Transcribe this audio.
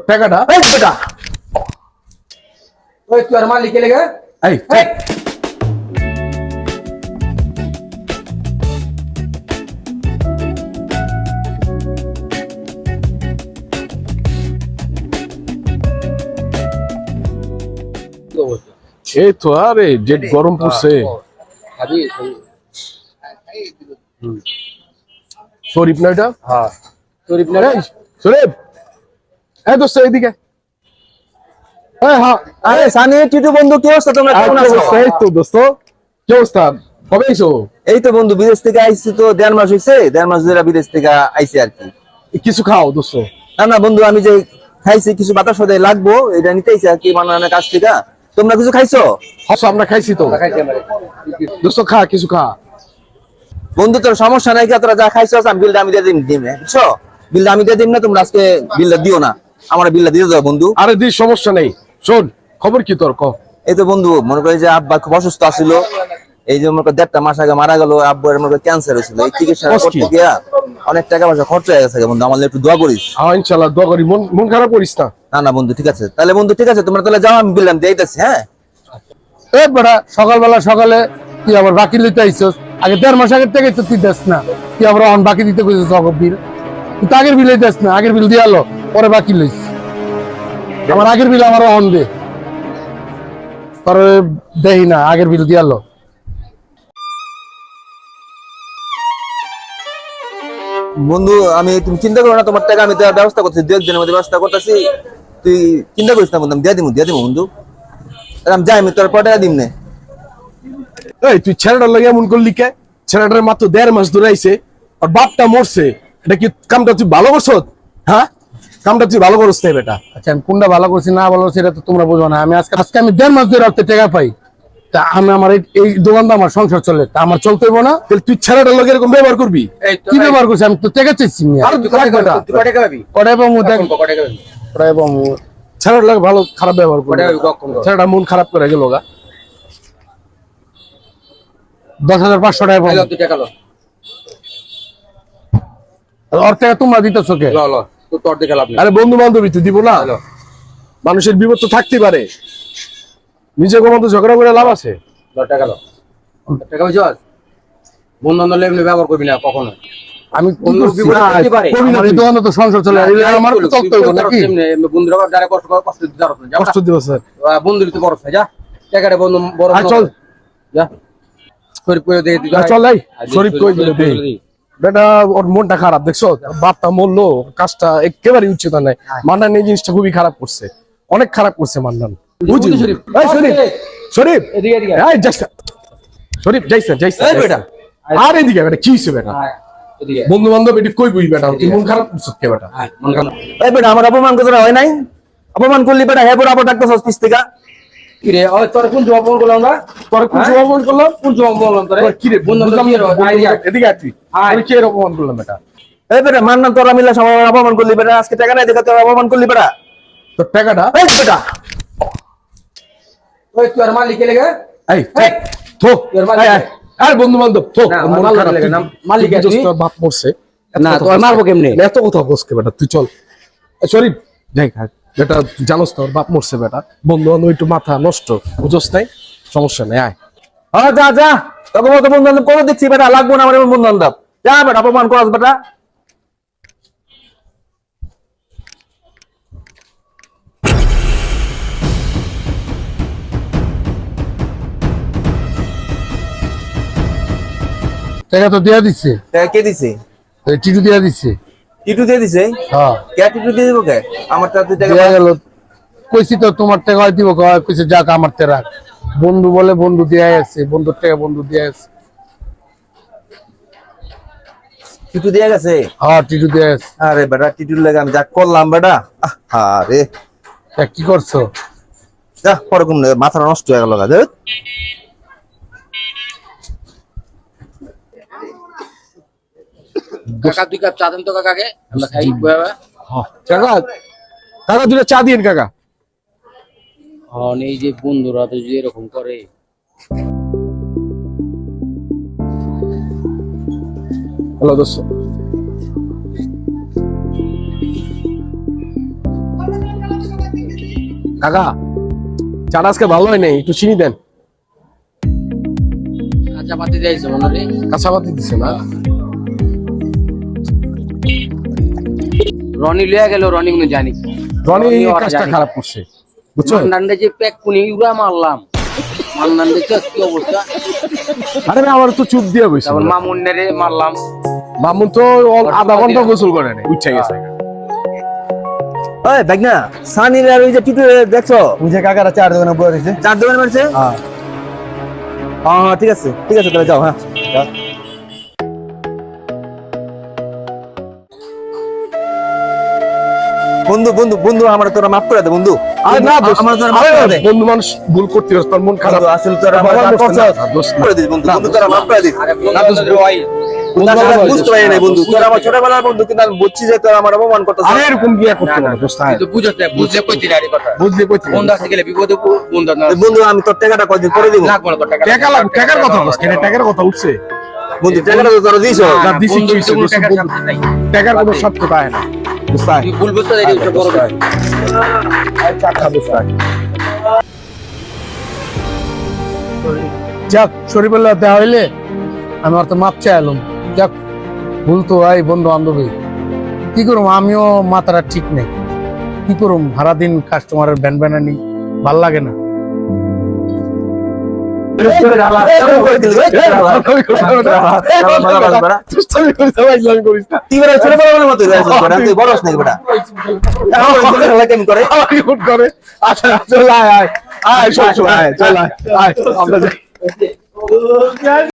টাকাটা এই বেটা ওই তুই আর মালিক কে লেগে এই এই তো আরে যে গরম পড়ছে খাবি শরীফ না এটা হ্যাঁ শরীফ না এই শরীফ এই দোস্ত এইদিকে এই হ্যাঁ আরে সানি টিটু বন্ধু কি অবস্থা তোমরা কেমন আছো এই তো দোস্ত কি অবস্থা কবে আইছো এই তো বন্ধু বিদেশ থেকে আইছি তো 1.5 মাস হইছে 1.5 মাস ধরে বিদেশ থেকে আইছি আর কি কিছু খাও দোস্ত না না বন্ধু আমি যে খাইছি কিছু বাতাস সদাই লাগবো এটা নিতেইছি আর কি বানানোর কাছ থেকে তোমরা কিছু খাইছো হাসো আমরা খাইছি তো খাইছি আমরা দোস্ত খা কিছু খা বন্ধু তোর সমস্যা নাই কি তোরা যা খাইছো আমি বিলটা আমি দিয়ে দিম বুঝছো বিলটা আমি দিয়ে দিম না তোমরা আজকে বিলটা দিও না আমার বিলটা দিয়ে দাও বন্ধু আরে দি সমস্যা নেই শোন খবর কি তোর ক এই তো বন্ধু মনে করি যে আব্বা খুব অসুস্থ ছিল এই যে মনে করি 1.5 মাস আগে মারা গেল আব্বুর মনে করি ক্যান্সার হয়েছিল এই চিকিৎসা করতে গিয়া অনেক টাকা পয়সা খরচ হয়ে গেছে বন্ধু আমার একটু দোয়া করিস হ্যাঁ ইনশাআল্লাহ দোয়া করি মন খারাপ করিস না না না বন্ধু ঠিক আছে তাহলে বন্ধু ঠিক আছে তোমরা তাহলে যাও আমি বিললাম দিয়ে দিতেছি হ্যাঁ এই বেটা সকালে তুই আবার বাকি লইতে আইছস আগে 1.5 মাস আগে থেকে তো তুই দেস না তুই আবার অন বাকি দিতে কইছস অগব বিল তুই তো আগের বিলে দেস না আগের বিল দিয়ালো পরে বাকি লইস আমার আগের বিল আমার অন দে পরে দেই না আগের বিল দিয়ালো বন্ধু আমি তুমি চিন্তা করো না তোমার টাকা আমি দেওয়ার ব্যবস্থা করছি 2 একদিনের মধ্যে ব্যবস্থা করতেছি তুই চিন্তা করিস না বন্ধু আমি দিয়ে দিমু বন্ধু আমি যাই আমি তোর পর টাকা দিম না এই তুই ছেলেটার লাগে এমন করলি কে ছেলেটার মাত্র 1.5 মাস ধরে আইছে আর বাপটা মরছে এটা কি কামটা তুই ভালো করছ হ্যাঁ কামটা তুই ভালো করছ না বেটা আচ্ছা আমি কোনটা ভালো করছি না ভালো করছি এটা তো তোমরা বুঝো না আমি আজকে আমি 1.5 মাস ধরে রাখতে টাকা পাই তা আমি আমার এই দোকানটা আমার সংসার চলে তা আমার চলতে হইব না তাহলে তুই ছেলেটার লগে এরকম ব্যবহার করবি এই তো কি ব্যবহার করছি আমি তো টাকা চাইছি আর তুই কয় বেটা তুই কয় টাকা পাবি কড়াই বামু দেখ কয় টাকা পাবি কড়াই বামু ছেলেটার লগে ভালো খারাপ ব্যবহার কয় করবি টাকা পাবি কখন ছেলেটা মন খারাপ করে গেল গা 10,500 টাকা ল পাবো তুই টাকা ল ওর টাকা তোমরা দিতেছো কে ল তো তোর দেখে লাভ নেই আরে বন্ধু বান্ধবী তুই দিব না ল মানুষের বিপদ তো থাকতেই পারে নিজে কোনো তো ঝগড়া করে লাভ আছে টাকা ল টাকা বুঝছ বন্ধু বান্ধব এমনি ব্যবহার করবি না কখনো আমি কি বন্ধু করছি? বিপদে না, পড়তে পারে। করি না, এই দোকানে তো সংসার চলে এই আমার তো চলতে হইব নাকি বন্ধুরা যারা কষ্ট দিতে পারছ না কষ্ট দিব স্যার বন্ধুর তো বড় যা টাকাটা বন্ধু বড় আর চল যা শরীফ করে দিয়ে তুই চল এই শরীফ কই দিলে দে বেটা ওর মনটা খারাপ দেখছো বাপটা মরলো কাজটা একেবারে উচিত নাই মান্নান এই জিনিসটা খুবই খারাপ করছে অনেক খারাপ করছে মান্নান বুঝলি শরীফ। এই শরীফ শরীফ এদিকে এদিকে এই যাইস শরীফ যাইস এই বেটা। আর এদিকে বেটা কি হইছে বেটা হ্যাঁ এদিকে বন্ধু বান্ধব এটি কই বই বেটা তুই মন খারাপ করছিস কে বেটা হ্যাঁ মন খারাপ এই বেটা আমার অপমান করতে হয় নাই অপমান করলি বেটা হ্যাঁ বড় আবার ডাক্তার পিস থেকে কি রে ওই তোর কোন জবাব করলাম না তোর কোন অপমান করলাম কোন জবাব বললাম তোরে কি রে বন্ধু বুঝলাম কি না, রে আইডিয়া এদিকে আয় তুই আয়। তুই কি এর অপমান করলাম বেটা এই বেটা মান না তোরা মিলে সবাই অপমান করলি বেটা আজকে টাকা নাই দেখে তোরা অপমান করলি বেটা তোর টাকাটা এই বেটা ওই তুই আর মালিক কে লেগে এই থো তোর মালিক এই, এই, আর বন্ধু বান্ধব থো না, মন মালিক খারাপ লাগে তুই- না, তুই মালিক বুঝছিস তুই? তোর বাপ মরছে না, তোর মারবো কেমনে? এত কথা বসকে বেটা তুই চল শরীফ যাই বেটা তুই জানোস তোর বাপ মরছে বেটা বন্ধু বান্ধব একটু মাথা নষ্ট বুঝোস নাই সমস্যা নেই আয় হ্যাঁ যা যা তোকে মতো বন্ধু বান্ধব করে দেখছি বেটা লাগবো না আমার এমন বন্ধু বান্ধব যা বেটা অপমান করাস বেটা টাকা তো দিয়া দিচ্ছে টাকা কে দিছে এই টিটু দিয়া দিচ্ছে টিটু দিয়ে দিছে হ্যাঁ কে টিটু দিয়ে দিব কে আমার তো টাকা দিয়া গেল কইছি তো তোমার টাকা দিব কইছে যাক আমার তে রাখ বন্ধু বলে বন্ধু দিয়াই আছে বন্ধুর টাকা বন্ধু দিয়া আছে টিটু দিয়ে গেছে হ্যাঁ টিটু দিয়া আছে আরে বেটা টিটুর লাগে আমি যা করলাম বেটা আরে তা কি করছো যা পরকম মাথা নষ্ট হয়ে গেল গাছ কাকা তুই কাপ চা দেন তো কাকাকে আমরা খাই বাবা কাকা কাকা দুটো চা দিন কাকা হন এই যে বন্ধুরা তো যে এরকম করে হ্যালো দোস্ত কাকা চাটা আজকে ভালো হয় নাই, একটু চিনি দেন। কাঁচা পাতি দিয়েছে মনে রে। কাঁচাপাতি দিছে না? রনি লইয়া গেল, রনি কোনো জানি রনি এই ওরা কাজটা জানি। খারাপ করছে বুঝছো? মান্নানরে যে প্যাক কুনি উড়া মারলাম, মান্নান দেখছো কি অবস্থা। আরে আমার তো চুপ দিয়ে বসে। তারপর মামুন্নারে মারলাম। মামুন তো আধা ঘন্টা গোসল করে নাই, উঠে গেছে। ওই দেখ না সানির আর ওই যে টিটু দেখছো ওই যে কাকারা চার দোকানে বয়ে রয়েছে। চার দোকান মারছে। হ্যাঁ হ্যাঁ ঠিক আছে তাহলে যাও। হ্যাঁ যাও। বন্ধু বন্ধু বন্ধু আমার তোরা মাফ করে দে বন্ধু। আরে না দোস্ত, আমার তোরা মাফ আরে করে দে বন্ধু মানুষ ভুল করতে পারে, তোর মন খারাপ। বন্ধু, আসলে তোরা আমার বাবার মাফ করছে করছিস। না, দোস্ত না। করে দিস বন্ধু, না, বন্ধু তোরা মাফ করে দিস। আরে না, দোস্ত, বন্ধু ভাই, বন্ধু আসলে আমি বুঝতে পারি নাই বন্ধু, তোরা আমার ছোটবেলার বন্ধু, কিন্তু আমি বুঝছি যে তোরা আমার অপমান করতেছিস। আরে এরকম বিয়ে করতে পারে দোস্ত? তুই তো বুঝছ না, বুঝলে কইতি না এই কথা। বুঝলি কইতে বন্ধু আসতে গেলে বিপদে বন্ধু না এই বন্ধু আমি তোর টাকাটা কদিন করে দিব। লাগবে না তোর টাকা। টাকা লাগবে, টাকার কথা বলছ কেন? টাকার কথা উঠছে? বন্ধু টাকাটা তো তোরা দিছো। না, দিছি বন্ধু কি হইছে? কোনো দোস্ত, টাকার বন্ধু- সামনে নাই। টাকার কোনো সত্য পায় না দোস্ত। আয়, তুই ভুল বুঝতে দেরি হচ্ছে বড় কথা। আয়, চা খা দোস্ত, আয়। যাক শরীফুল্লাহ দেওয়া হইলে আমি আর তো মাপ চাইলাম। যাক ভুল তো ভাই বন্ধু বান্ধবী, কি করুম, আমিও মাথাটা ঠিক নেই। কি করুম, সারা দিন কাস্টমারের ব্যান ব্যানানি ভাল লাগে না। দুষ্টামি করিস না, ইসলামি করিস না। তুই বেটা ছোটবেলার মতো হয়ে আছিস বেটা, তুই বড় হস নাকি বেটা? কেমন করে? আমাকে ফোন করে। আচ্ছা চল, আয় আয় আয়, শোন শোন, আয় চল, আয় আয় আমরা যাই।